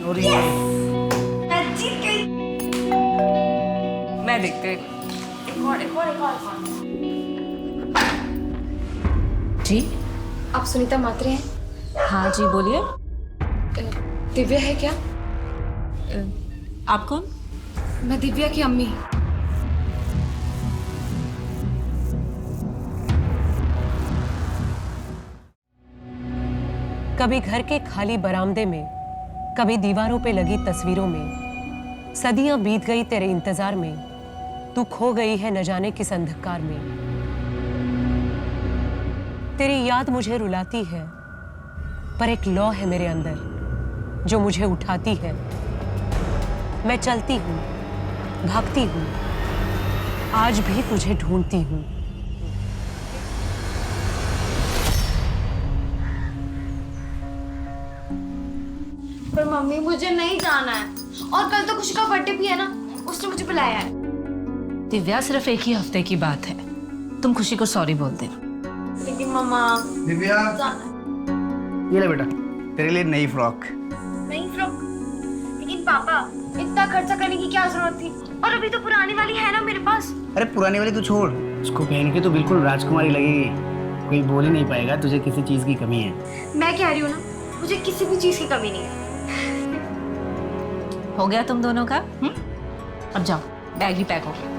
और ये मैं जीत गई। मैं देखते एक और। जी। आप सुनीता मात्रे हैं? हाँ जी, बोलिए। दिव्या है क्या? आप कौन? मैं दिव्या की अम्मी। कभी घर के खाली बरामदे में, कभी दीवारों पे लगी तस्वीरों में, सदियां बीत गई तेरे इंतजार में, तू खो गई है न जाने किस अंधकार में। तेरी याद मुझे रुलाती है, पर एक लौ है मेरे अंदर जो मुझे उठाती है। मैं चलती हूँ, भागती हूँ, आज भी तुझे ढूंढती हूँ। पर मम्मी मुझे नहीं जाना है, और कल तो खुशी का बर्थडे भी है ना, उसने मुझे बुलाया है। दिव्या, सिर्फ एक ही हफ्ते की बात है, तुम खुशी को सॉरी बोल देना। लेकिन मम्मा दिव्या, जाना है। ये ले बेटा, तेरे लिए नई फ्रॉक। नहीं फ्रॉक। लेकिन पापा, इतना खर्चा करने की क्या जरूरत थी? और अभी तो पुरानी वाली है ना मेरे पास। अरे पुरानी वाली तू छोड़, उसको पहन के तो बिल्कुल राजकुमारी लगेगी। कोई बोल ही नहीं पाएगा तुझे किसी चीज की कमी है। मैं कह रही हूँ ना, मुझे किसी भी चीज की कमी नहीं है। हो गया तुम दोनों का? अब जाओ, बैग भी पैक हो गया।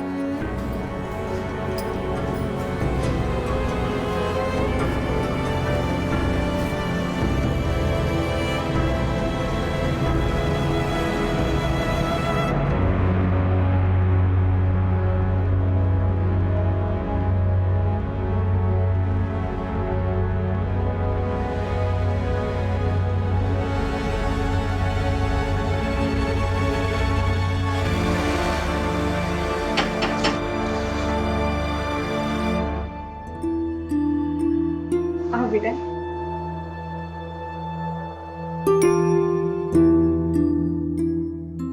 आओ बेटा।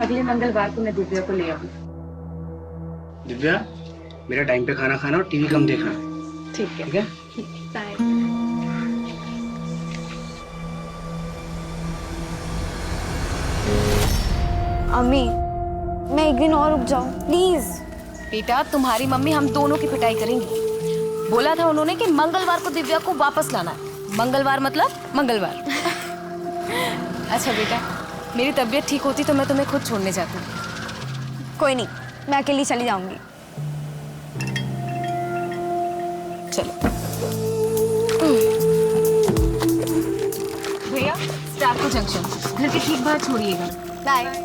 अगले मंगलवार को मैं दिव्या को ले आऊंगी। दिव्या, मेरा टाइम पे खाना खाना और टीवी कम देखना। ठीक है। ठीक है? बाय। अम्मी, मैं एक दिन और रुक जाऊं प्लीज। बेटा, तुम्हारी मम्मी हम दोनों की पिटाई करेंगी। बोला था उन्होंने कि मंगलवार को दिव्या को वापस लाना है। मंगलवार मतलब मंगलवार। अच्छा बेटा, मेरी तबीयत ठीक होती तो मैं तुम्हें खुद छोड़ने जाती। कोई नहीं, मैं अकेली चली जाऊंगी। चलो भैया, स्टार्को जंक्शन घर के ठीक बाहर छोड़िएगा। बाय।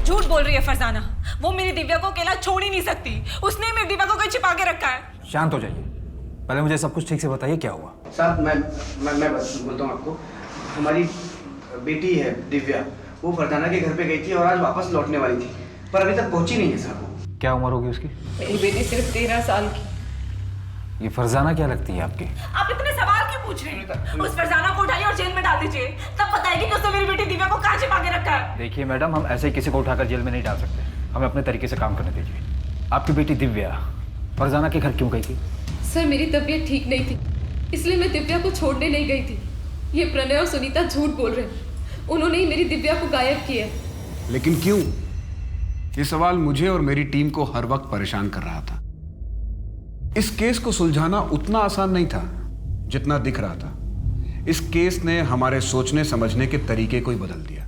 झूठ बोल रही है फरजाना। वो मेरी दिव्या को अकेला छोड़ ही नहीं सकती। उसने मेरी दिव्या को कहीं छिपा के रखा है। शांत हो जाइए, पहले मुझे सब कुछ ठीक से बताइए क्या हुआ। साहब, मैं बोलता हूँ आपको। हमारी बेटी है दिव्या, वो फरजाना के घर पे गई थी और आज वापस लौटने वाली थी, पर अभी तक पहुंची नहीं है साहब वो। क्या उम्र होगी उसकी? मेरी बेटी सिर्फ 13 साल की। ये फरजाना क्या लगती है आपकी? आप इतने सवाल क्यों पूछ रहे हैं? उस फरजाना को उठाइए और जेल में डाल दीजिए, तब बताएगी कि उसने मेरी बेटी दिव्या को कहाँ छिपा के रखा है। देखिए मैडम, हम ऐसे ही किसी को उठाकर जेल में नहीं डाल सकते, हमें अपने तरीके से काम करने दीजिए। आपकी बेटी दिव्या फरजाना के घर क्यों गई थी? सर, मेरी तबीयत ठीक नहीं थी, इसलिए मैं दिव्या को छोड़ने नहीं गई थी। ये प्रणय और सुनीता झूठ बोल रहे हैं, उन्होंने ही मेरी दिव्या को गायब किया। लेकिन क्यों? ये सवाल मुझे और मेरी टीम को हर वक्त परेशान कर रहा था। इस केस को सुलझाना उतना आसान नहीं था जितना दिख रहा था। इस केस ने हमारे सोचने समझने के तरीके को ही बदल दिया।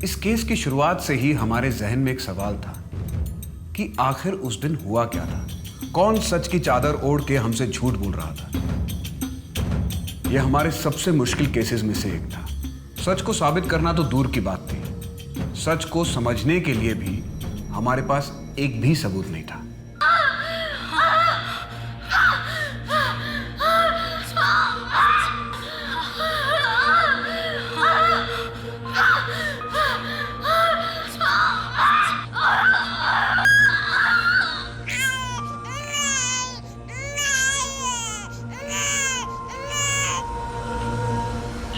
इस केस की शुरुआत से ही हमारे जहन में एक सवाल था कि आखिर उस दिन हुआ क्या था। कौन सच की चादर ओढ़ के हमसे झूठ बोल रहा था। यह हमारे सबसे मुश्किल केसेस में से एक था। सच को साबित करना तो दूर की बात थी, सच को समझने के लिए भी हमारे पास एक भी सबूत नहीं था।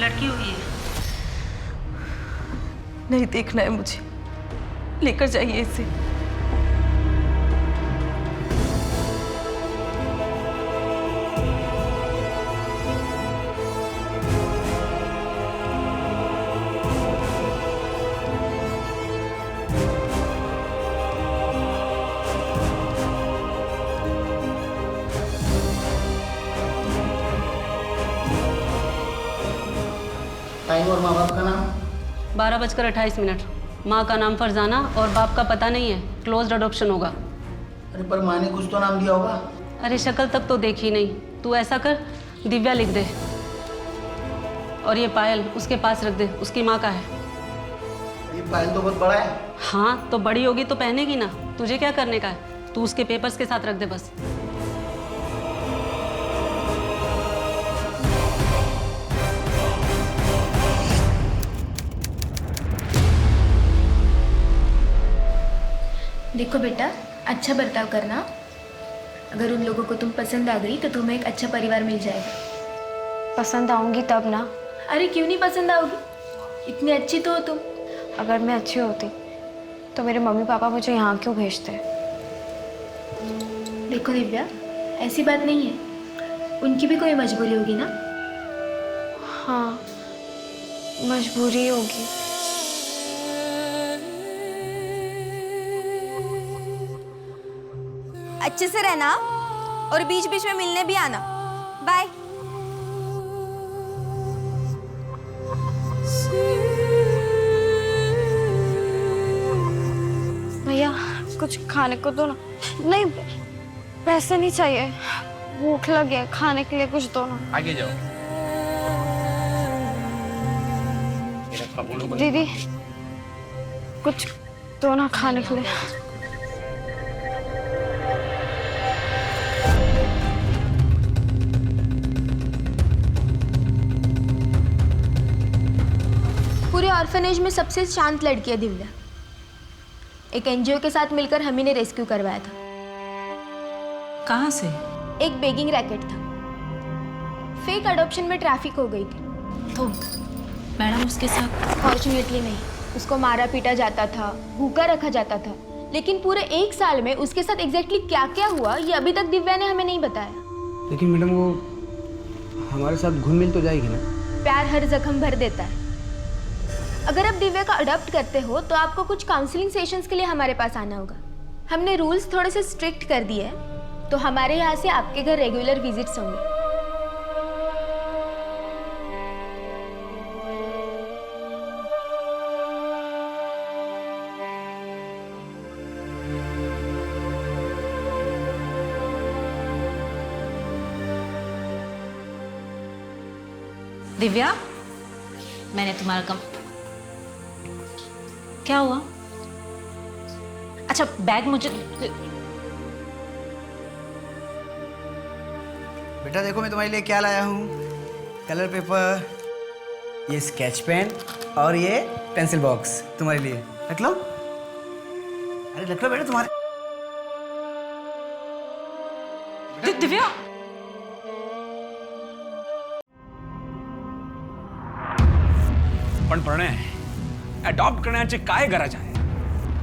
लड़की हुई है। नहीं देखना है मुझे, लेकर जाइए इसे। टाइम और माँ बाप का नाम? 12:28। माँ का नाम फरजाना और बाप का पता नहीं है, क्लोज्ड अडॉप्शन होगा। अरे पर माँ ने कुछ तो नाम दिया होगा। अरे शक्ल तक तो देखी नहीं। तू ऐसा कर, दिव्या लिख दे और ये पायल उसके पास रख दे, उसकी माँ का है। ये पायल तो बहुत बड़ा है। हाँ तो बड़ी होगी तो पहनेगी ना, तुझे क्या करने का है? तू उसके पेपर्स के साथ रख दे बस। देखो बेटा, अच्छा बर्ताव करना। अगर उन लोगों को तुम पसंद आ गई तो तुम्हें एक अच्छा परिवार मिल जाएगा। पसंद आऊंगी तब ना। अरे क्यों नहीं पसंद आओगी? इतनी अच्छी तो हो तुम। अगर मैं अच्छी होती तो मेरे मम्मी पापा मुझे यहाँ क्यों भेजते? देखो दिव्या, ऐसी बात नहीं है, उनकी भी कोई मजबूरी होगी ना। हाँ, मजबूरी होगी। अच्छे से रहना और बीच बीच में मिलने भी आना। बाय। भैया कुछ खाने को दो ना। नहीं, पैसे नहीं चाहिए, भूख लगी है, खाने के लिए कुछ दो ना। आगे जाओ। दीदी कुछ दो ना खाने के लिए। पूरे ऑर्फनेज में सबसे शांत लड़की है दिव्या। एक एनजीओ के साथ मिलकर हम ही ने रेस्क्यू करवाया था। कहाँ से? एक बेगिंग रैकेट था। फेक अडॉप्शन में ट्रैफिक हो गई थी तो मैडम उसके साथ? फॉर्चुनेटली नहीं, उसको मारा पीटा जाता था, भूखा रखा जाता था। लेकिन पूरे 1 साल में उसके साथ एग्जैक्टली क्या क्या हुआ ये अभी तक दिव्या ने हमें नहीं बताया। लेकिन मैडम वो हमारे साथ घुल मिल तो जाएगी ना? प्यार हर जख्म भर देता है। अगर आप दिव्या का अडॉप्ट करते हो तो आपको कुछ काउंसलिंग सेशंस के लिए हमारे पास आना होगा। हमने रूल्स थोड़े से स्ट्रिक्ट कर दिए हैं, तो हमारे यहाँ से आपके घर रेगुलर विजिट्स होंगे। दिव्या, मैंने तुम्हारा क्या हुआ? अच्छा बैग मुझे। बेटा देखो मैं तुम्हारे लिए क्या लाया हूँ। कलर पेपर, ये स्केच पेन और ये पेंसिल बॉक्स तुम्हारे लिए। रख लो। अरे रख लो बेटा तुम्हारे। दिव्या पण प्रणय अडॉप्ट करण्याची काय गरज आहे?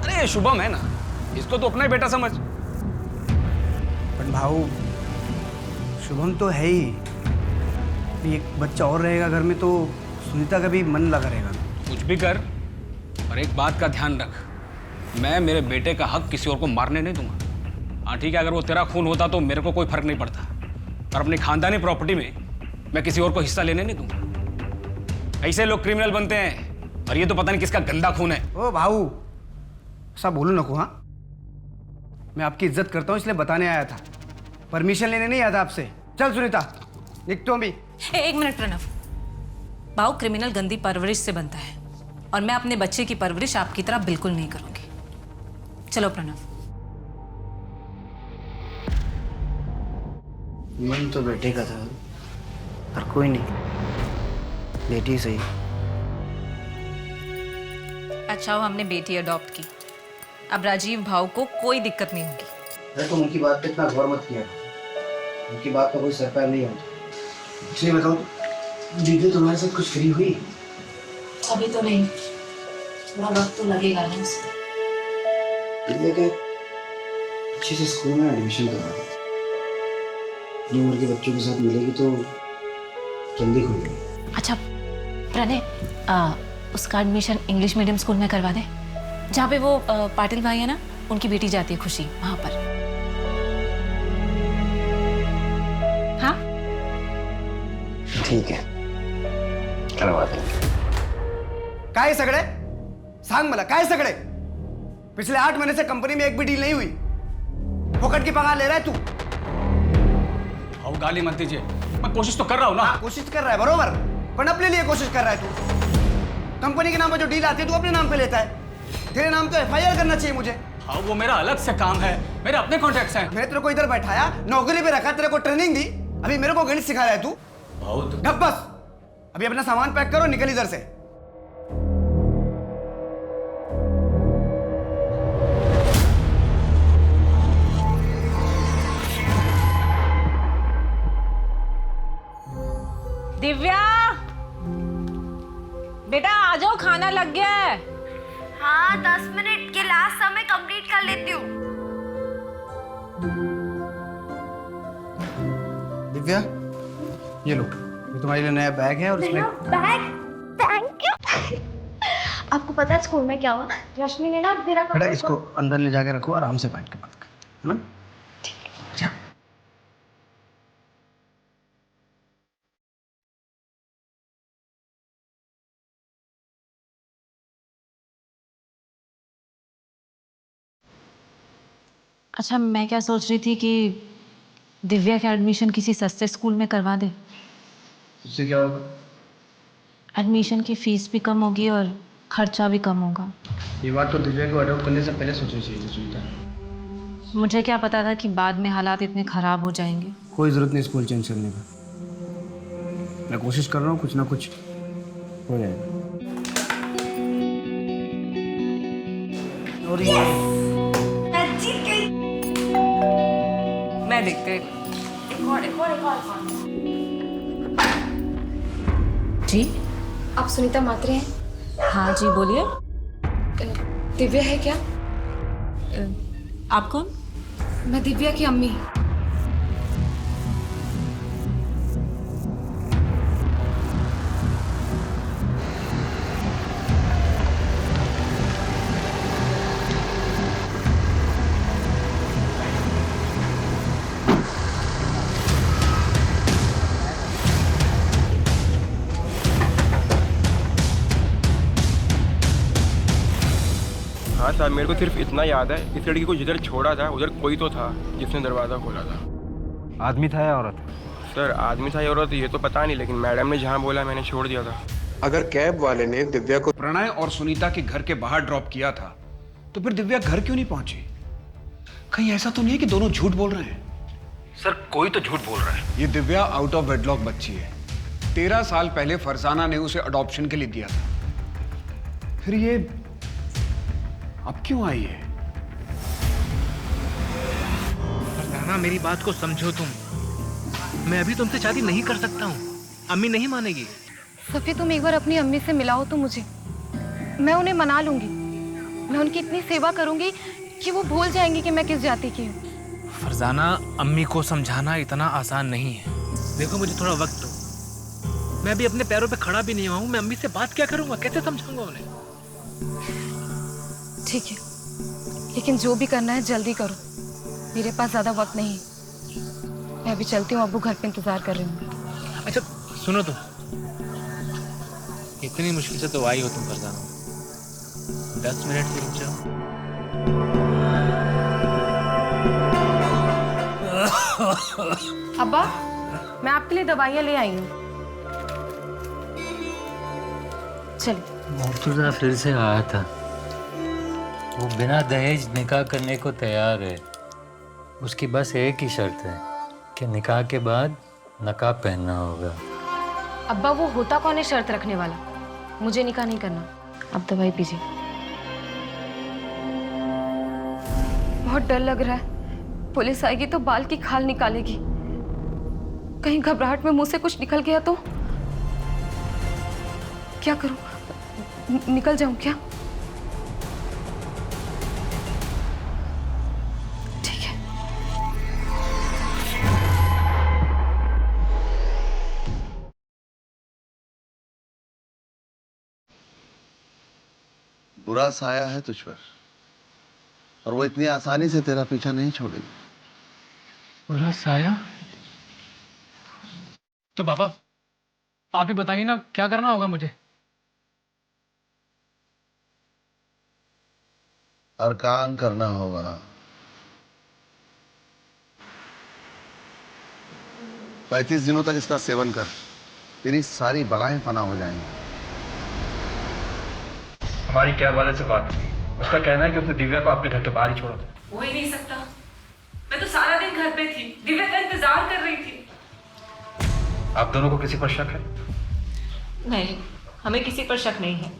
अरे शुभम है ना, इसको तो अपना ही बेटा समझ। पण भाऊ, शुभम तो है ही। एक बच्चा और रहेगा घर में तो सुनीता का भी मन लगा रहेगा। कुछ भी कर, पर एक बात का ध्यान रख, मैं मेरे बेटे का हक किसी और को मारने नहीं दूंगा। हाँ ठीक है, अगर वो तेरा खून होता तो मेरे को कोई फर्क नहीं पड़ता, पर अपनी खानदानी प्रॉपर्टी में मैं किसी और को हिस्सा लेने नहीं दूंगा। ऐसे लोग क्रिमिनल बनते हैं, और ये तो पता नहीं किसका गंदा खून है। ओ भाऊ, ऐसा बोलो नको। हाँ, मैं आपकी इज्जत करता हूँ इसलिए बताने आया था, परमिशन लेने नहीं आया था आपसे। चल सुनीता, निक तो भी। एक मिनट प्रणव, भाव क्रिमिनल गंदी परवरिश से बनता है और मैं अपने बच्चे की परवरिश आपकी तरह बिल्कुल नहीं करूंगी। चलो प्रणव। मन तो बेटे का था, पर कोई नहीं, बेटी सही। अच्छा हो हमने बेटी अडॉप्ट की, अब राजीव भाव को कोई दिक्कत नहीं होगी। अरे तुम उनकी बात पे इतना गौर मत किया, उनकी बात का कोई सर पैर नहीं होता। इसलिए बताओ दीदी तुम्हारे साथ कुछ फ्री हुई? अभी तो नहीं, थोड़ा वक्त तो लगेगा ना उसे। दिव्या के अच्छे से स्कूल में एडमिशन करवा दे। अपनी उम्र के बच्चों के साथ मिलेगी तो जल्दी खुलेगी। अच्छा प्रणय, उसका एडमिशन इंग्लिश मीडियम स्कूल में करवा दे, जहाँ पे वो पाटिल भाई है ना, उनकी बेटी जाती है खुशी, वहाँ पर। हाँ ठीक है, करवा देंगे। काय सगळे सांग मला, काय सगळे? पिछले 8 महीने से कंपनी में एक भी डील नहीं हुई, फोकट की पगार ले रहा है तू। भाऊ गाली मत दीजिए, मैं कोशिश तो कर रहा हूँ ना। कोशिश कर रहा है बरोबर, पर अपने लिए कोशिश कर रहा है तू। कंपनी के नाम पर जो डील आती है तू अपने नाम पे लेता है। तेरे नाम तो FIR करना चाहिए मुझे। हाँ वो मेरा अलग से काम है, मेरे अपने कॉन्ट्रैक्ट्स हैं। मैंने तेरे को इधर बैठाया, नौकरी पे रखा, तेरे को ट्रेनिंग दी, अभी मेरे को गणित सिखा रहा है तू। बहुत ढप बस, अभी अपना सामान पैक करो, निकल इधर से। दिव्या, बेटा आ जाओ, खाना लग गया है। हाँ 10 मिनट के लास्ट समय कंप्लीट कर लेती हूँ। दिव्या ये लो, ये तुम्हारे लिए नया बैग है और इसमें बैग, थैंक यू। आपको पता है स्कूल में क्या हुआ? रश्मि ने ना मेरा बेटा इसको अंदर ले जाके रखो, आराम से बैठ के बात कर, है ना? ठीक। अच्छा मैं क्या सोच रही थी कि दिव्या का एडमिशन किसी सस्ते स्कूल में करवा दे। इससे क्या होगा? एडमिशन की फीस भी कम होगी और खर्चा भी कम होगा। ये बात तो दिव्या को अडॉप्ट करने से पहले सोचनी चाहिए सुनीता। मुझे क्या पता था कि बाद में हालात इतने खराब हो जाएंगे। कोई जरूरत नहीं स्कूल चेंज करने का, मैं कोशिश कर रहा हूँ, कुछ ना कुछ हो जाएगा। और ये मैं देखते जी। आप सुनीता मात्रे हैं? हाँ जी बोलिए। दिव्या है क्या? आप कौन? मैं दिव्या की अम्मी। हाँ साहब, मेरे को सिर्फ इतना याद है, इस लड़की को जिधर छोड़ा था उधर कोई तो था जिसने दरवाज़ा खोला था। आदमी था या औरत? सर आदमी था या औरत ये तो पता नहीं, लेकिन मैडम ने जहाँ बोला मैंने छोड़ दिया था। अगर कैब वाले ने दिव्या को प्रणय और सुनीता के घर के बाहर ड्रॉप किया था तो फिर दिव्या घर क्यों नहीं पहुंची? कहीं ऐसा तो नहीं है कि दोनों झूठ बोल रहे हैं? सर कोई तो झूठ बोल रहा है। ये दिव्या आउट ऑफ वेडलॉक बच्ची है। 13 साल पहले फरजाना ने उसे अडॉप्शन के लिए दिया था, फिर ये अब क्यों आई है? फरजाना मेरी बात को समझो तुम, मैं अभी तुमसे शादी नहीं कर सकता हूँ, अम्मी नहीं मानेगी। सफी तुम एक बार अपनी अम्मी से मिलाओ तो मुझे, मैं उन्हें मना लूंगी। मैं उनकी इतनी सेवा करूंगी कि वो भूल जाएंगी कि मैं किस जाति की हूँ। फरजाना अम्मी को समझाना इतना आसान नहीं है। देखो मुझे थोड़ा वक्त दो, मैं अभी अपने पैरों पे खड़ा भी नहीं हुआ हूँ। मैं अम्मी से बात क्या करूंगा, कैसे समझाऊंगा उन्हें? ठीक है, लेकिन जो भी करना है जल्दी करो, मेरे पास ज्यादा वक्त नहीं। मैं अभी चलती हूँ, अब्बू घर पे इंतजार कर रही हूँ। अच्छा सुनो तुम, इतनी मुश्किल से तो आई हो तुम फरजाना, 10 मिनट से रुक जाओ। अब्बा मैं आपके लिए दवाइयाँ ले आई हूँ, चलो। मुर्तजा फिर से आया था, वो बिना दहेज निकाह करने को तैयार है। उसकी बस एक ही शर्त है कि निकाह के बाद नकाब पहनना होगा। अब्बा वो होता कौन है शर्त रखने वाला? मुझे निकाह नहीं करना। अब दवाई पीजिए। बहुत डर लग रहा है, पुलिस आएगी तो बाल की खाल निकालेगी। कहीं घबराहट में मुंह से कुछ निकल गया तो? क्या करूं? निकल जाऊं क्या? ठीक है। बुरा साया है तुझ पर, और वो इतनी आसानी से तेरा पीछा नहीं छोड़ेगी। बुरा साया? तो पापा आप ही बताइए ना, क्या करना होगा मुझे? अर्कान करना होगा। 35 दिनों तक इसका सेवन कर, तेरी सारी बलाएं फना हो जाएंगी। हमारी क्या वाले से बात हुई, उसका कहना है कि उसने दिव्या को आपके घर के बाहर ही छोड़ा था। हो ही नहीं सकता। मैं तो सारा दिन घर पे थी, दिव्या का इंतजार कर रही थी। आप दोनों को किसी पर शक है? नहीं, हमें किसी पर शक नहीं है।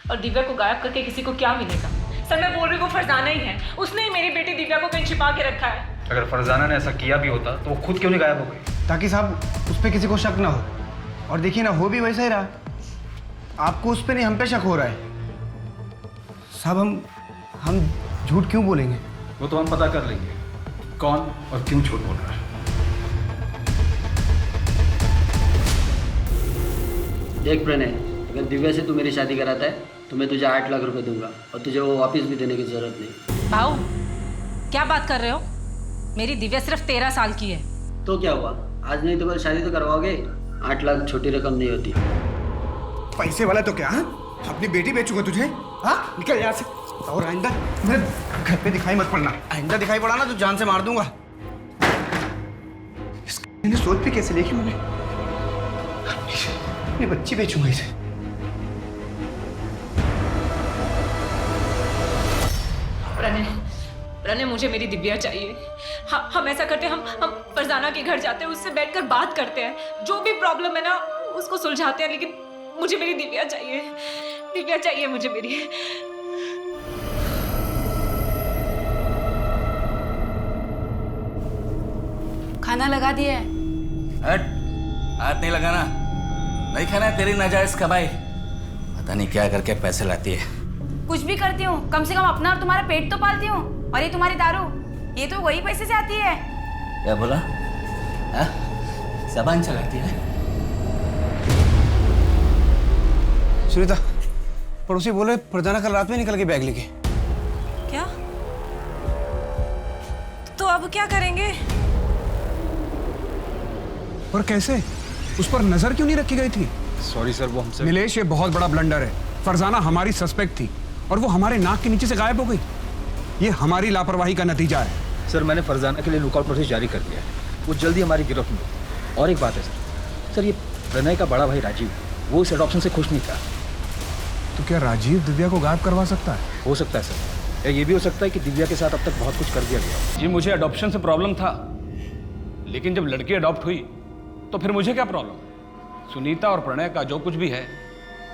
और दिव्या को गायब करके किसी को क्या मिलेगा? सर मैं बोल रही हूँ, वो फरजाना ही है। उसने ही मेरी बेटी दिव्या को कहीं छिपा के रखा है। अगर फरजाना ने ऐसा किया भी होता तो वो खुद क्यों नहीं गायब हो गई? ताकि साहब उस पर किसी को शक ना हो। और देखिए ना, हो भी वैसा ही रहा। आपको उस पर नहीं, हम पे शक हो रहा है। साहब हम झूठ क्यों बोलेंगे? वो तो हम पता कर लेंगे कौन और क्यों झूठ बोल रहा है। देख प्रणय, अगर दिव्या से तू मेरी शादी कराता है तो मैं तुझे 8 लाख रुपए दूंगा, और तुझे वो वापस भी देने की जरूरत नहीं। भाऊ क्या बात कर रहे हो? मेरी दिव्या सिर्फ 13 साल की है। तो क्या हुआ, आज नहीं तो कल शादी तो करवाओगे। 8 लाख छोटी रकम नहीं होती। पैसे वाला तो क्या? अपनी बेटी बेचूंगा तुझे? हाँ, निकल यहाँ से। और आइंदा मेरे घर पे दिखाई मत पड़ना। आइंदा दिखाई पड़ा ना तो जान से मार दूंगा। मैंने सोच भी कैसे ली कि मैंने अपनी बच्ची बेचूंगा इसे। प्रणय मुझे मेरी दिव्या चाहिए। हम ऐसा करते हैं, हम फरजाना के घर जाते हैं, उससे बैठकर बात करते हैं, जो भी प्रॉब्लम है ना उसको सुलझाते हैं। लेकिन मुझे मेरी दिव्या चाहिए, दिव्या चाहिए मुझे मेरी। खाना लगा दिया है। हट, हाथ नहीं लगाना। नहीं खाना है तेरी नाजायज कमाई। पता नहीं क्या करके पैसे लाती है। कुछ भी करती हूँ, कम से कम अपना और तुम्हारा पेट तो पालती हूँ। और ये तुम्हारी दारू, ये तो वही पैसे से आती है। क्या बोला? जबान चलाती है। सुनीता, पड़ोसी बोले फरजाना कल रात में निकल के बैग लेके। क्या? तो अब क्या करेंगे? पर कैसे? उस पर नजर क्यों नहीं रखी गई थी? सॉरी सर, वो हमसे। नीलेश, ये बहुत बड़ा ब्लंडर है। फरजाना हमारी सस्पेक्ट थी और वो हमारे नाक के नीचे से गायब हो गई। ये हमारी लापरवाही का नतीजा है। सर मैंने फरजाना के लिए लुकआउट नोटिस जारी कर दिया है। वो जल्दी हमारी गिरफ्त में हो। और एक बात है सर, ये प्रणय का बड़ा भाई राजीव, वो इस एडॉप्शन से खुश नहीं था। तो क्या राजीव दिव्या को गायब करवा सकता है? हो सकता है सर, या ये भी हो सकता है कि दिव्या के साथ अब तक बहुत कुछ कर दिया गया। जी मुझे अडॉप्शन से प्रॉब्लम था, लेकिन जब लड़की अडॉप्ट हुई तो फिर मुझे क्या प्रॉब्लम? सुनीता और प्रणय का जो कुछ भी है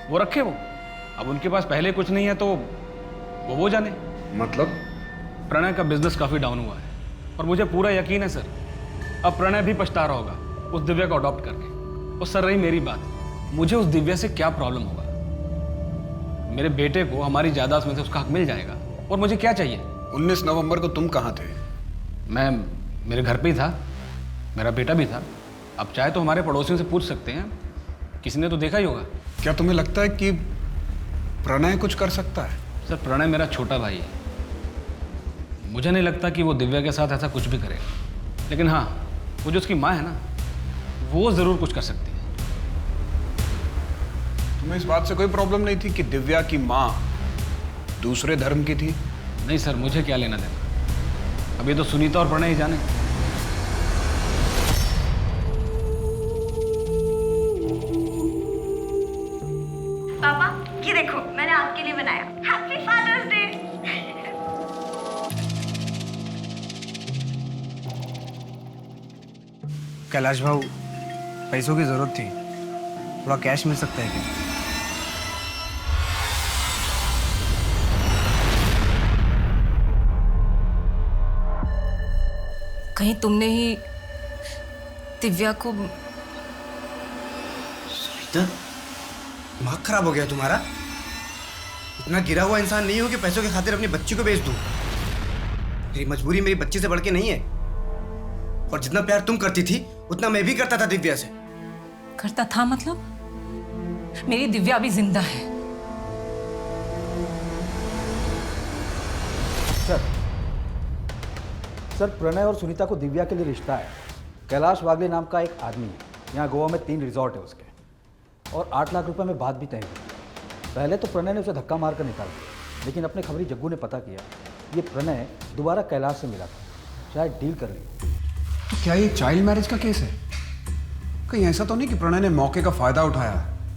वो रखे वो। अब उनके पास पहले कुछ नहीं है तो वो जाने। मतलब? प्रणय का बिजनेस काफ़ी डाउन हुआ है और मुझे पूरा यकीन है सर, अब प्रणय भी पछता रहा होगा उस दिव्या को अडॉप्ट करके। और सर रही मेरी बात, मुझे उस दिव्या से क्या प्रॉब्लम होगा? मेरे बेटे को हमारी जायदाद में से उसका हक मिल जाएगा। और मुझे क्या चाहिए? 19 नवंबर को तुम कहाँ थे? मैं मेरे घर पे ही था, मेरा बेटा भी था। अब चाहे तो हमारे पड़ोसियों से पूछ सकते हैं, किसी ने तो देखा ही होगा। क्या तुम्हें लगता है कि प्रणय कुछ कर सकता है? सर प्रणय मेरा छोटा भाई है, मुझे नहीं लगता कि वो दिव्या के साथ ऐसा कुछ भी करेगा। लेकिन हाँ, वो जो उसकी माँ है ना, वो ज़रूर कुछ कर सकती है। तुम्हें इस बात से कोई प्रॉब्लम नहीं थी कि दिव्या की माँ दूसरे धर्म की थी? नहीं सर, मुझे क्या लेना देना। अब ये तो सुनीता और प्रणय ही जाने। पापा, ये देखो मैंने आपके लिए बनाया। Happy father's day. कैलाश भाऊ, पैसों की जरूरत थी, थोड़ा कैश मिल सकता है क्या? कहीं तुमने ही दिव्या को? सुनीता, दिमाग खराब हो गया तुम्हारा? इतना गिरा हुआ इंसान नहीं हो कि पैसों की खातिर अपनी बच्ची को बेच दूं। मेरी मजबूरी मेरी बच्ची से बढ़ के नहीं है। और जितना प्यार तुम करती थी उतना मैं भी करता था दिव्या से। करता था मतलब? मेरी दिव्या अभी जिंदा है। सर, प्रणय और सुनीता को दिव्या के लिए रिश्ता है। कैलाश वागले नाम का एक आदमी है, यहाँ गोवा में 3 रिजॉर्ट है उसके, और 8 लाख रुपए में बात भी तय हुई। पहले तो प्रणय ने उसे धक्का मारकर निकाल दिया, लेकिन अपने खबरी जग्गू ने पता किया ये प्रणय दोबारा कैलाश से मिला था, शायद डील कर ली। तो क्या ये चाइल्ड मैरिज का केस है? कहीं ऐसा तो नहीं कि प्रणय ने मौके का फायदा उठाया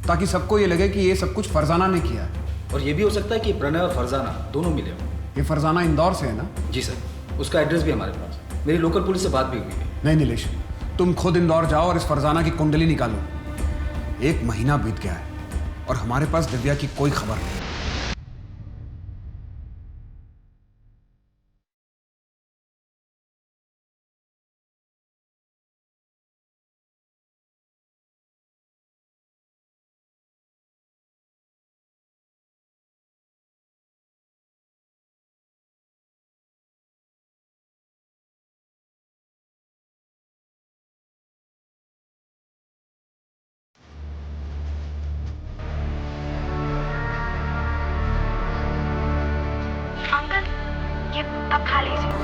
ताकि सबको ये लगे कि ये सब कुछ फरजाना ने किया है? और ये भी हो सकता है कि प्रणय और फरजाना दोनों मिले हों। ये फरजाना इंदौर से है ना? जी सर, उसका एड्रेस भी हमारे पास, मेरी लोकल पुलिस से बात भी हुई है। नहीं नीलेश, तुम खुद इंदौर जाओ और इस फरजाना की कुंडली निकालो। 1 महीना बीत गया है और हमारे पास दिव्या की कोई खबर नहीं। अंकल, ये अब खा लीजिए।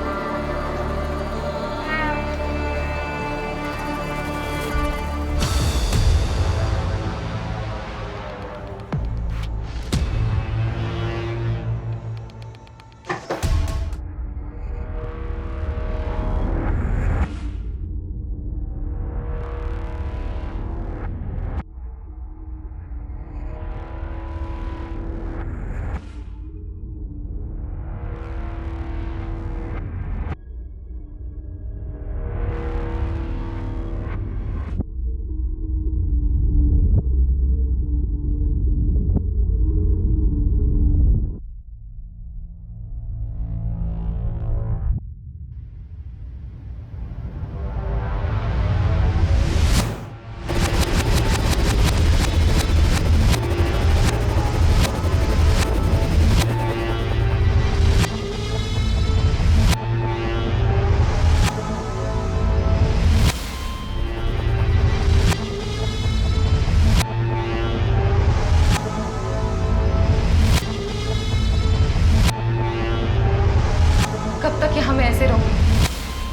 हम ऐसे रहोगे?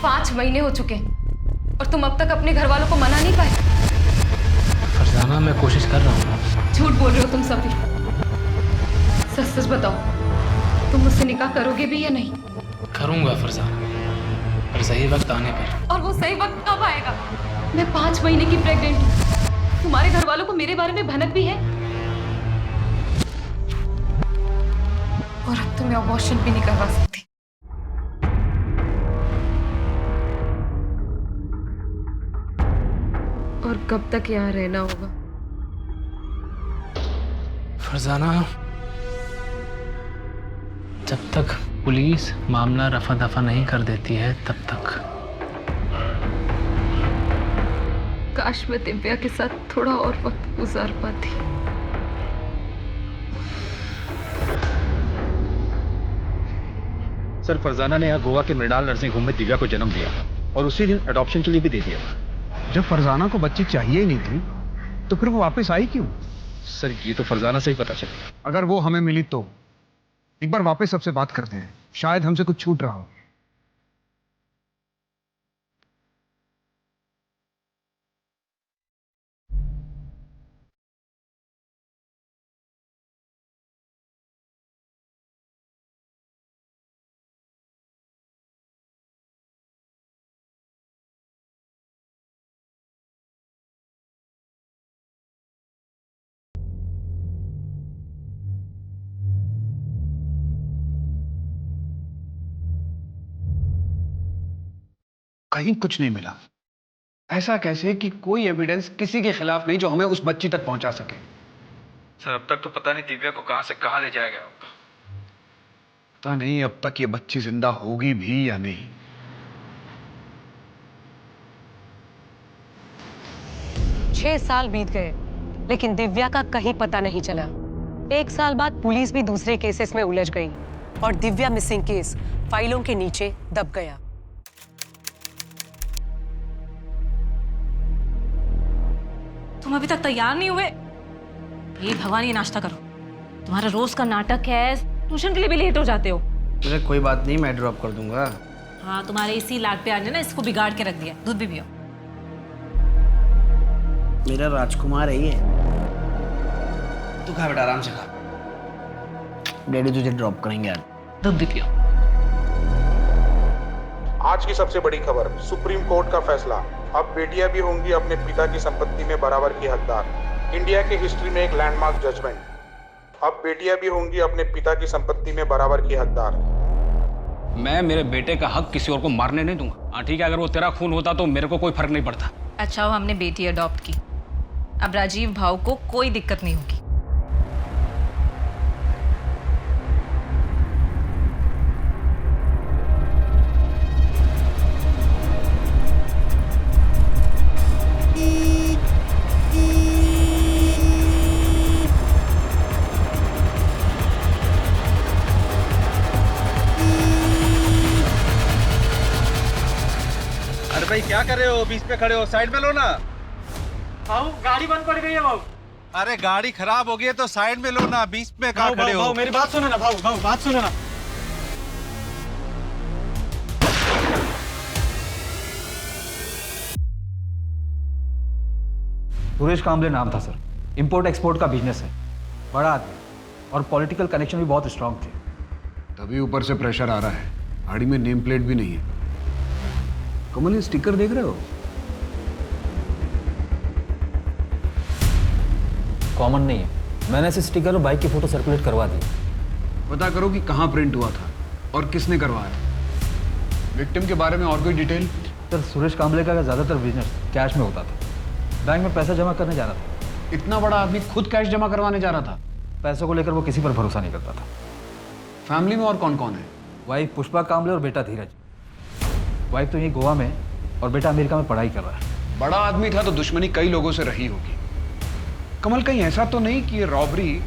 5 महीने हो चुके हैं और तुम अब तक अपने घर वालों को मना नहीं पाए। फरजाना, मैं कोशिश कर रहा हूँ। झूठ बोल रहे हो तुम सभी। सच सच बताओ, तुम मुझसे निकाह करोगे भी या नहीं? करूँगा फरजाना, पर सही वक्त आने पर। और वो सही वक्त कब आएगा? मैं 5 महीने की प्रेग्नेंट हूँ। तुम्हारे घर वालों को मेरे बारे में भनक भी है और अब तो मैं अबॉर्शन भी नहीं करवा सकती। और कब तक यहाँ रहना होगा? फरजाना, जब तक पुलिस मामला रफा दफा नहीं कर देती है तब तक। काश मैं दिव्या के साथ थोड़ा और वक्त गुजार पाती। सर, फरजाना ने यहाँ गोवा के मृणाल नर्सिंग होम में दिव्या को जन्म दिया और उसी दिन अडॉप्शन के लिए भी दे दिया। जब फरजाना को बच्ची चाहिए ही नहीं थी तो फिर वो वापस आई क्यों? सर, ये तो फरजाना से ही पता चला। अगर वो हमें मिली तो एक बार वापस सबसे बात करते हैं, शायद हमसे कुछ छूट रहा हो। कहीं कुछ नहीं मिला। ऐसा कैसे कि कोई एविडेंस किसी के खिलाफ नहीं जो हमें उस बच्ची तक पहुंचा सके? सर, अब तक तो पता नहीं दिव्या को कहां से कहां ले जाया गया होगा। पता नहीं अब तक ये बच्ची जिंदा होगी भी या नहीं। छह साल बीत गए लेकिन दिव्या का कहीं पता नहीं चला। 1 साल बाद पुलिस भी दूसरे केसेस में उलझ गई और दिव्या मिसिंग केस फाइलों के नीचे दब गया। तुम अभी तक तैयार नहीं हुए? ये भगवान, ये नाश्ता करो। तुम्हारा रोज का नाटक है, ट्यूशन के लिए भी लेट हो जाते हो। अरे कोई बात नहीं, मैं ड्रॉप कर दूंगा। हाँ, तुम्हारे इसी लाड प्यार ने ना इसको बिगाड़ के रख दिया। दूध भी पियो। मेरा राजकुमार है ये। तू खा बेटा, आराम से खा। डैडी तुझे ड्रॉप करेंगे यार। दूध भी पियो। आज की सबसे बड़ी खबर, सुप्रीम कोर्ट का फैसला। अब बेटियां भी होंगी अपने पिता की संपत्ति में बराबर की हकदार। इंडिया की हिस्ट्री में एक लैंडमार्क जजमेंट। अब बेटियां भी होंगी अपने पिता की संपत्ति में बराबर की हकदार। मैं मेरे बेटे का हक किसी और को मारने नहीं दूंगा। हाँ ठीक है, अगर वो तेरा खून होता तो मेरे को कोई फर्क नहीं पड़ता। अच्छा, वो हमने बेटी अडॉप्ट की, अब राजीव भाव को कोई दिक्कत नहीं होगी। भाई क्या कर रहे हो? बीच पे खड़े हो, साइड में लो ना। भाऊ गाड़ी बंद पड़ गई है भाऊ। अरे गाड़ी खराब हो गई है तो साइड में लो ना, बीच में कहाँ खड़े हो? भाऊ मेरी बात सुनो ना, भाऊ बात सुनो ना। सुरेश कांबले नाम था सर। इंपोर्ट एक्सपोर्ट का बिजनेस है, बड़ा आदमी और पॉलिटिकल कनेक्शन भी बहुत स्ट्रांग थे। तभी ऊपर से प्रेशर आ रहा है। गाड़ी में नेम प्लेट भी नहीं है। कमल, ये स्टिकर देख रहे हो? कॉमन नहीं है। मैंने ऐसे स्टिकर और बाइक की फोटो सर्कुलेट करवा दी। पता करो कि कहाँ प्रिंट हुआ था और किसने करवाया। विक्टिम के बारे में और कोई डिटेल? सर, सुरेश कांबले का ज़्यादातर बिजनेस कैश में होता था। बैंक में पैसा जमा करने जा रहा था। इतना बड़ा आदमी खुद कैश जमा करवाने जा रहा था? पैसों को लेकर वो किसी पर भरोसा नहीं करता था। फैमिली में और कौन कौन है? वाइफ पुष्पा कांबले और बेटा धीरज। वाइफ तो यहीं गोवा में और बेटा अमेरिका में पढ़ाई कर रहा है। बड़ा आदमी था तो दुश्मनी कई लोगों से रही होगी। कमल, कहीं ऐसा तो नहीं कि ये रॉबरी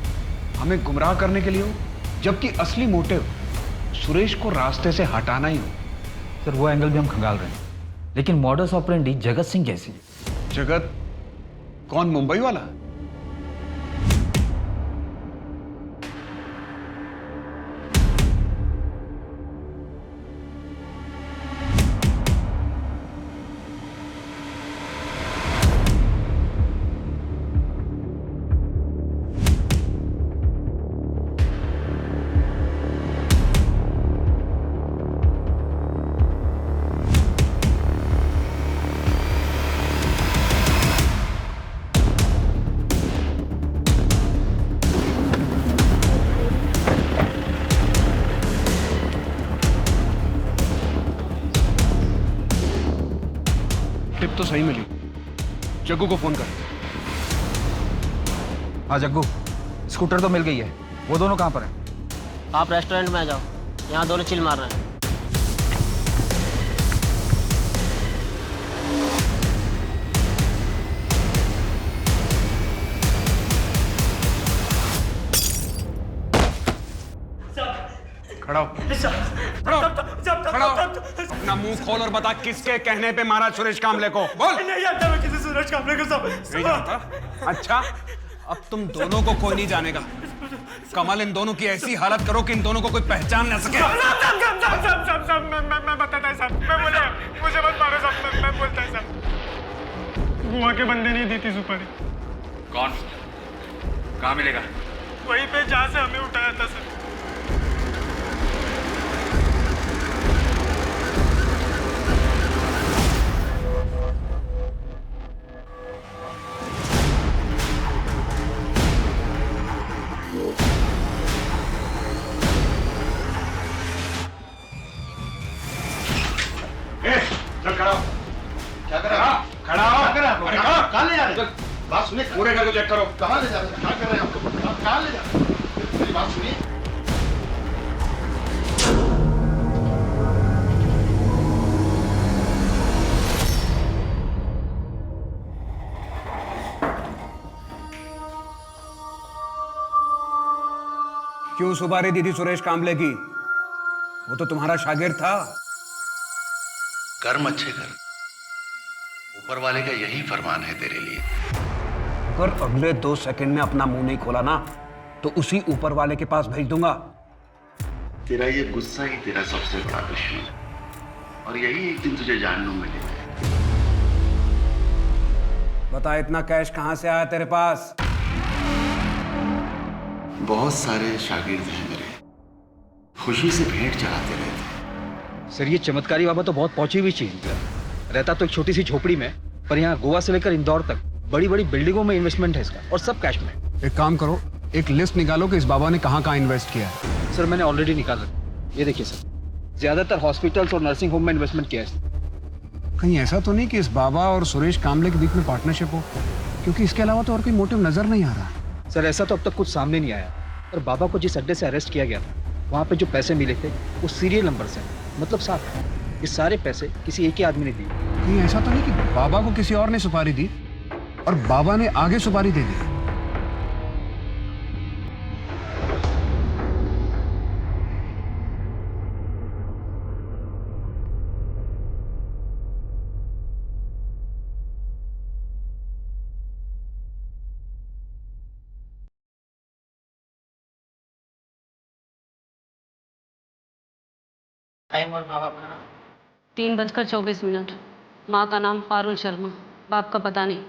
हमें गुमराह करने के लिए हो, जबकि असली मोटिव सुरेश को रास्ते से हटाना ही हो? सर, वो एंगल भी हम खंगाल रहे हैं, लेकिन मॉडस ऑपरेंडी जगत सिंह कैसी? जगत कौन? मुंबई वाला? टिप तो सही मिली। जग्गू को फोन कर। हाँ जग्गू, स्कूटर तो मिल गई है। वो दोनों कहाँ पर हैं? आप रेस्टोरेंट में आ जाओ, यहाँ दोनों चिल मार रहे हैं। खड़ा हो। खड़ा हो। अपना मुंह खोल और बता किसके कहने पे मारा सुरेश कांबले को? बोल। नहीं जानता मैं किसी सुरेश कांबले को। सब नहीं जानता? अच्छा, अब तुम दोनों को कोई नहीं जानेगा। कमल, इन दोनों की ऐसी हालत करो कि इन दोनों को कोई पहचान न सके। मैं बताता है साहब, मैं बोले मुझे मत मारो साहब, मैं बोलता है साहब। गोवा के बंदे नहीं दी थी सुपारी। कौन? कहाँ मिलेगा? वहीं पे जहाँ से हमें उठाया था सर। खड़ा हो। क्या कर रहे हो? खड़ा हो। क्या कर रहे हो? कहाँ ले जा रहे हो? बात सुनिए। पूरे घर को चेक करो। कहाँ ले जा रहे हो? क्या कर रहे हैं आपको? कहाँ ले जा रहे हो? मेरी बात सुनिए। क्यों सुपारी दी थी सुरेश कांबले की? वो तो तुम्हारा शागिर्द था। कर्म अच्छे कर, ऊपर वाले का यही फरमान है तेरे लिए। अगर अगले 2 सेकंड में अपना मुंह नहीं खोला ना तो उसी ऊपर वाले के पास भेज दूंगा। तेरा ये गुस्सा ही तेरा सबसे बड़ा दुश्मन है, और यही एक दिन तुझे जानने मिलेगा। बता, इतना कैश कहां से आया तेरे पास? बहुत सारे शागिर्द हैं मेरे, खुशी से भेंट चढ़ाते रहते। सर ये चमत्कारी बाबा तो बहुत पहुंची हुई चीज है। रहता तो एक छोटी सी झोपड़ी में, पर यहाँ गोवा से लेकर इंदौर तक बड़ी बड़ी बिल्डिंगों में इन्वेस्टमेंट है इसका, और सब कैश में। एक काम करो, एक लिस्ट निकालो कि इस बाबा ने कहाँ कहाँ इन्वेस्ट किया है। सर मैंने ऑलरेडी निकाला, ये देखिए सर, ज्यादातर हॉस्पिटल्स और नर्सिंग होम में इन्वेस्टमेंट किया है। कहीं ऐसा तो नहीं कि इस बाबा और सुरेश कांबले के बीच में पार्टनरशिप हो? क्योंकि इसके अलावा तो और कोई मोटिव नजर नहीं आ रहा। सर ऐसा तो अब तक कुछ सामने नहीं आया, और बाबा को जिस अड्डे से अरेस्ट किया गया था वहाँ पे जो पैसे मिले थे वो सीरियल नंबर से, मतलब साफ है ये सारे पैसे किसी एक ही आदमी ने दिए। कहीं ऐसा तो नहीं कि बाबा को किसी और ने सुपारी दी और बाबा ने आगे सुपारी दे दी? टाइम और माँ बाप का नाम? 3:24। माँ का नाम पारुल शर्मा, बाप का पता नहीं।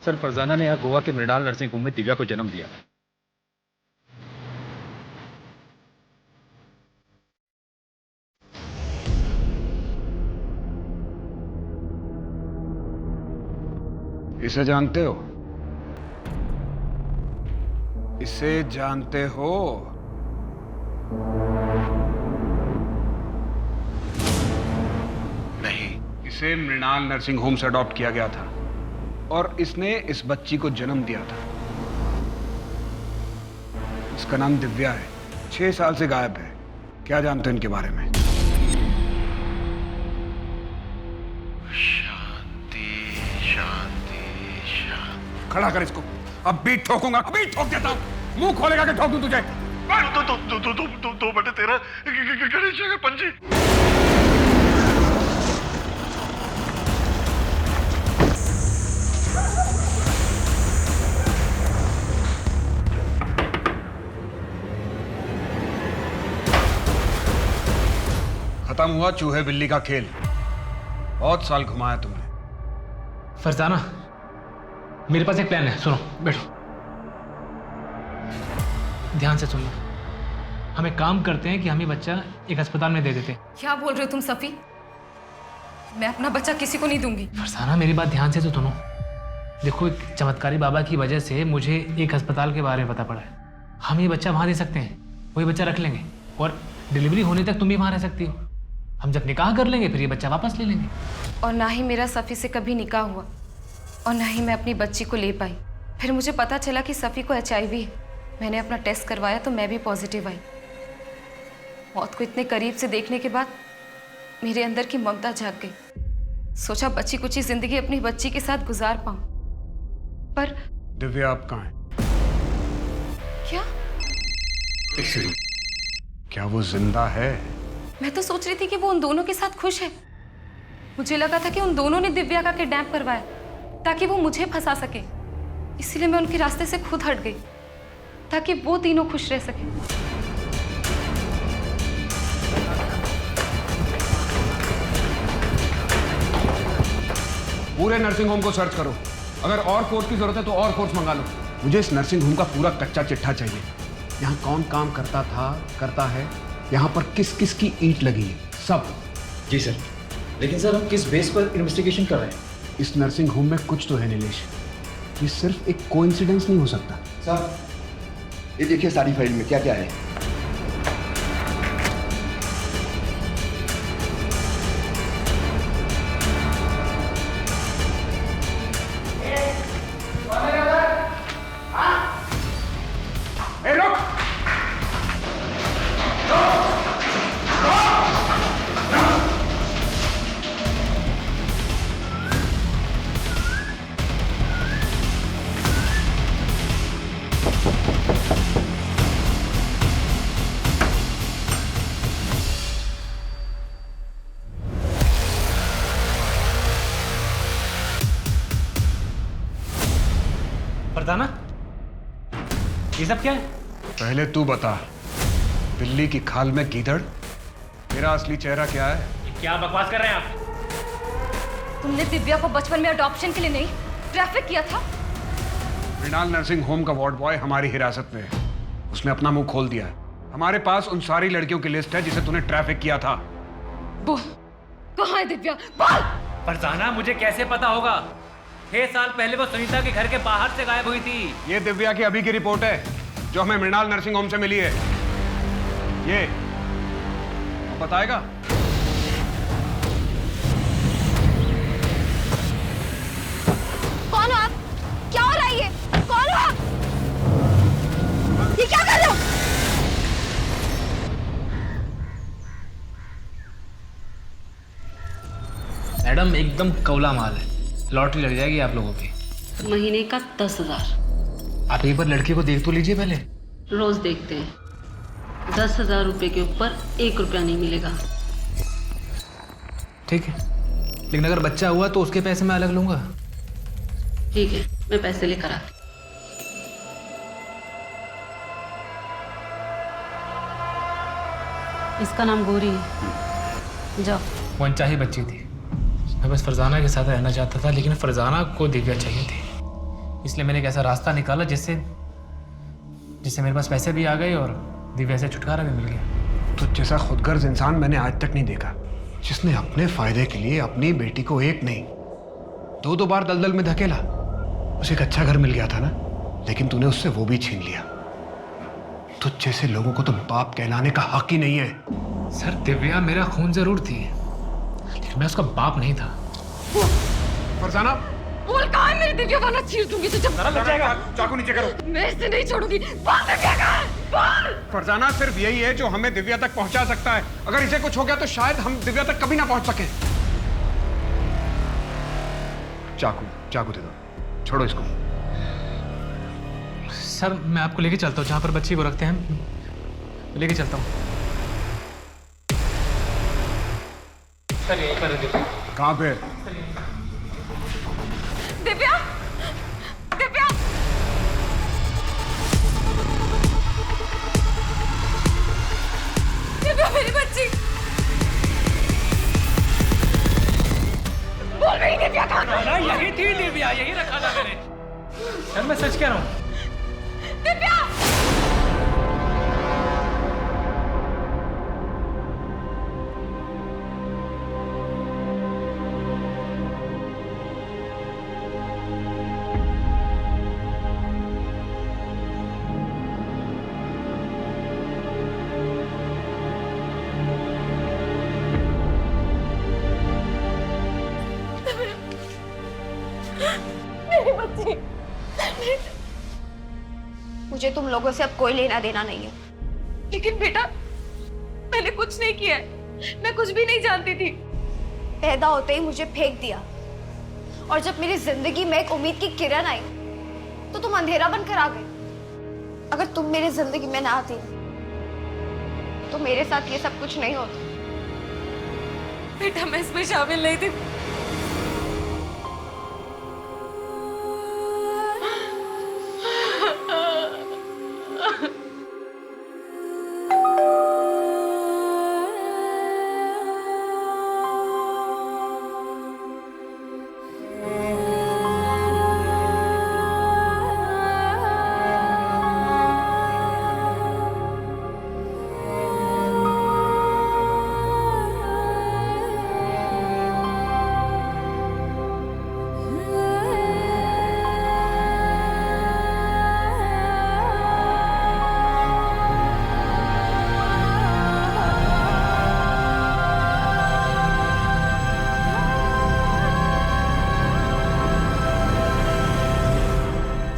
सर फरजाना ने यहाँ गोवा के मृणाल नर्सिंग होम में दिव्या को जन्म दिया। इसे जानते हो? इसे जानते हो? नहीं। इसे मृणाल नर्सिंग होम से अडॉप्ट किया गया था और इसने इस बच्ची को जन्म दिया था। इसका नाम दिव्या है, 6 साल से गायब है। क्या जानते हो इनके बारे में? शांति शांति शांति। खड़ा कर इसको, अब भी ठोकूंगा, अभी ठोक देता हूं। मुंह खोलेगा कि ठोक दूं तुझे? 2/13 गणेश का पंजी। खत्म हुआ चूहे बिल्ली का खेल। बहुत साल घुमाया तुमने। फरजाना, मेरे पास एक प्लान है, सुनो, बैठो, ध्यान से सुनो। हम एक काम करते हैं कि हम ये बच्चा एक अस्पताल में दे देते हैं। क्या बोल रहे हो तुम सफी? मैं अपना बच्चा किसी को नहीं दूंगी। फरजाना मेरी बात ध्यान से तो सुनो। देखो, एक चमत्कारी बाबा की वजह से मुझे एक अस्पताल के बारे में पता पड़ा है। हम ये बच्चा वहाँ दे सकते हैं, वही बच्चा रख लेंगे, और डिलीवरी होने तक तुम भी वहाँ रह सकती हो। हम जब निकाह कर लेंगे फिर ये बच्चा वापस ले लेंगे। और ना ही मेरा सफ़ी से कभी निकाह हुआ, और ना ही मैं अपनी बच्ची को ले पाई। फिर मुझे पता चला कि सफ़ी को HIV है। मैंने अपना टेस्ट करवाया तो मैं भी पॉजिटिव आई। मौत को इतने करीब से देखने के बाद मेरे अंदर की ममता जाग गई। सोचा बच्ची कुछ जिंदगी अपनी बच्ची के साथ गुजार पाऊं, पर दिव्या आप कहाँ हैं? क्या? क्या वो जिंदा है? मैं तो सोच रही थी कि वो उन दोनों के साथ खुश है। मुझे लगा था कि उन दोनों ने दिव्या का किडनैप करवाया ताकि वो मुझे फंसा सके। इसीलिए मैं उनके रास्ते से खुद हट गई ताकि वो तीनों खुश रह सके। पूरे नर्सिंग होम को सर्च करो। अगर और फोर्स की जरूरत है तो और फोर्स मंगा लो। मुझे इस नर्सिंग होम का पूरा कच्चा चिट्ठा चाहिए। यहाँ कौन काम करता था, करता है, यहाँ पर किस किस की ईंट लगी है, सब। जी सर, लेकिन सर हम किस बेस पर इन्वेस्टिगेशन कर रहे हैं? इस नर्सिंग होम में कुछ तो है नीलेश। ये सिर्फ एक कोइंसिडेंस नहीं हो सकता। सर ये देखिए सारी फाइल में क्या क्या है। फरजाना, ये सब क्या है? पहले तू बता, बिल्ली की खाल में गीदड़, तेरा असली चेहरा क्या है? क्या बकवास कर रहे हैं आप? तुमने दिव्या को बचपन में अडॉप्शन के लिए नहीं, ट्रैफिक किया था। मृणाल नर्सिंग होम का वार्ड बॉय हमारी हिरासत में है। उसने अपना मुंह खोल दिया है। हमारे पास उन सारी लड़कियों की लिस्ट है जिसे तूने ट्रैफिक किया था। बोल, कहाँ है दिव्या? बोल। फरजाना, मुझे कैसे पता होगा? 6 साल पहले वो सुनीता के घर के बाहर से गायब हुई थी। ये दिव्या की अभी की रिपोर्ट है जो हमें मृणाल नर्सिंग होम से मिली है। ये अब बताएगा? कौन हो आप? क्या हो रहा है ये? कौन हो आप? ये क्या कर रहे हो? मैडम, एकदम कौला माल है। लॉटरी लग जाएगी आप लोगों की। महीने का 10,000। आप एक बार लड़की को देख तो लीजिए पहले। रोज देखते हैं। 10,000 रुपए के ऊपर 1 रुपया नहीं मिलेगा। ठीक है, लेकिन अगर बच्चा हुआ तो उसके पैसे मैं अलग लूंगा। ठीक है, मैं पैसे लेकर आती। इसका नाम गौरी है। जाओ। वो अनचाही बच्ची थी। मैं बस फरजाना के साथ रहना चाहता था, लेकिन फरजाना को दिव्या चाहिए थी। इसलिए मैंने एक ऐसा रास्ता निकाला जिससे मेरे पास पैसे भी आ गए और दिव्या से छुटकारा भी मिल गया। तो जैसा खुदगर्ज इंसान मैंने आज तक नहीं देखा, जिसने अपने फायदे के लिए अपनी बेटी को एक नहीं 2-2 बार दलदल में धकेला। उसे एक अच्छा घर मिल गया था ना, लेकिन तूने उससे वो भी छीन लिया। तुझ जैसे लोगों को तो बाप कहलाने का हक ही नहीं है। सर, दिव्या मेरा खून जरूर थी, लेकिन मैं उसका बाप नहीं था। फरजाना, बोल, कहाँ है मेरी दिव्या? वरना चीर दूंगी तुझे। चाकू नीचे करो। मैं इसे नहीं छोड़ूंगी। बोल, दिव्या कहाँ है? बोल। फरजाना, सिर्फ यही है जो हमें दिव्या तक पहुंचा सकता है। अगर इसे कुछ हो गया तो शायद हम दिव्या तक कभी ना पहुंच सके। चाकू दे दो, छोड़ो इसको। सर, मैं आपको लेके चलता हूँ जहाँ पर बच्ची को रखते हैं। लेके चलता हूँ। सर, यहीं पर है। कहाँ पे? दिव्या, दिव्या, दिव्या, मेरी बच्ची। बोल रही दिव्या कहाँ है? यही थी दिव्या, यही रखा था मैंने। सर, मैं सच कह रहा हूँ। दिव्या! मेरी बच्ची। मुझे तुम लोगों से अब कोई लेना देना नहीं है। लेकिन बेटा, मैंने कुछ नहीं किया है। मैं कुछ भी नहीं जानती थी। पैदा होते ही मुझे फेंक दिया, और जब मेरी जिंदगी में एक उम्मीद की किरण आई तो तुम अंधेरा बनकर आ गए। अगर तुम मेरी जिंदगी में ना आती तो मेरे साथ ये सब कुछ नहीं होता। बेटा, मैं इसमें शामिल नहीं थी।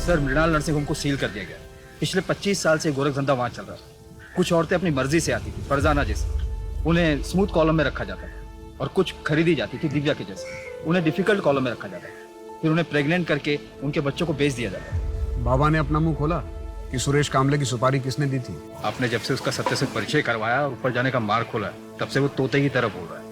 सर मृणाल नर्सिंग होम को सील कर दिया गया। पिछले 25 साल से गोरख धंधा वहाँ चल रहा था। कुछ औरतें अपनी मर्जी से आती थी, फरजाना जैसे, उन्हें स्मूथ कॉलम में रखा जाता था, और कुछ खरीदी जाती थी दिव्या के जैसे, उन्हें डिफिकल्ट कॉलम में रखा जाता था, फिर उन्हें प्रेग्नेंट करके उनके बच्चों को बेच दिया जाता था। बाबा ने अपना मुंह खोला कि सुरेश कामले की सुपारी किसने दी थी। आपने जब से उसका सत्य से परिचय करवाया और ऊपर जाने का मार्ग खोला, तब से वो तोते की तरह बोल रहा है।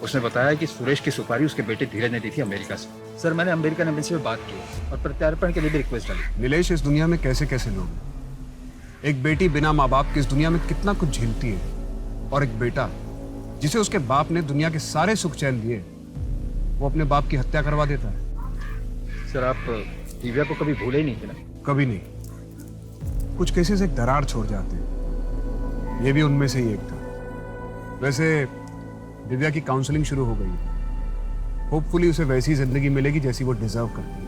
उसने बताया कि सुरेश की सुपारी उसके बेटे धीरज ने दी थी अमेरिका से। सर मैंने अमेरिकन एम्बेसी में बात की और प्रत्यार्पण के लिए भी रिक्वेस्ट डाली। नीलेश, इस दुनिया में कैसे कैसे लोग हैं। एक बेटी बिना माँ बाप के इस दुनिया में कितना कुछ झेलती है, और एक बेटा जिसे उसके बाप ने दुनिया के सारे सुख चैन दिए, वो अपने बाप की हत्या करवा देता है। सर आप दिव्या को कभी भूले ही नहीं थे ना? कभी नहीं। कुछ केसेस एक दरार छोड़ जाते हैं, ये भी उनमें से ही एक था। वैसे दिव्या की काउंसलिंग शुरू हो गई है। होपफुली उसे वैसी जिंदगी मिलेगी जैसी वो डिजर्व करती है।